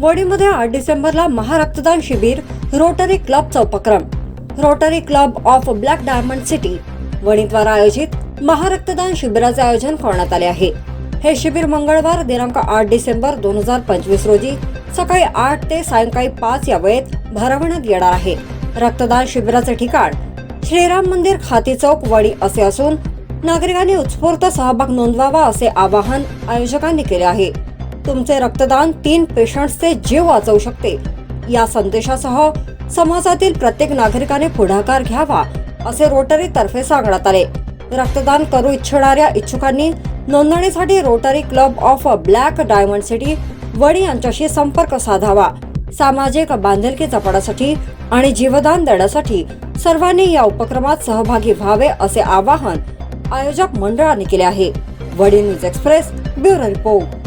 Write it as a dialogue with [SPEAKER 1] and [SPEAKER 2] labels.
[SPEAKER 1] वडीमध्ये 8 डिसेंबरला महारक्तदान शिबिर रोटरी क्लबचा उपक्रम. Rotary Club of Black Diamond City वडीद्वारा आयोजित महारक्तदान शिबिराचे आयोजन करण्यात आले आहे. हे शिबिर मंगळवार दिनांक 8 डिसेंबर 2025 रोजी सकाळी 8 ते सायंकाळी 5 या वेळेत भरवण्यात येणार आहे. रक्तदान शिबिराचे ठिकाण श्रीराम मंदिर, खाती चौक, वडी असे असून नागरिकांनी उत्स्फूर्त सहभाग नोंदवावा असे आवाहन आयोजकांनी केले आहे. तुमचे रक्तदान 3 पेशंट्सचे जीव वाचवू शकते या संदेशासह समाजातील प्रत्येक नागरिकाने पुढाकार घ्यावा असे रोटरी तर्फे सांगण्यात आले. रक्तदान करू इच्छिणाऱ्या इच्छुकांनी नोंदणीसाठी rotary Club of Black Diamond city वडी यांच्याशी संपर्क साधावा. सामाजिक बांधिलकी जपण्यासाठी आणि जीवदान देण्यासाठी सर्वांनी या उपक्रमात सहभागी व्हावे असे आवाहन आयोजक मंडळाने केले आहे. वडी न्यूज एक्सप्रेस ब्युरो रिपोर्ट.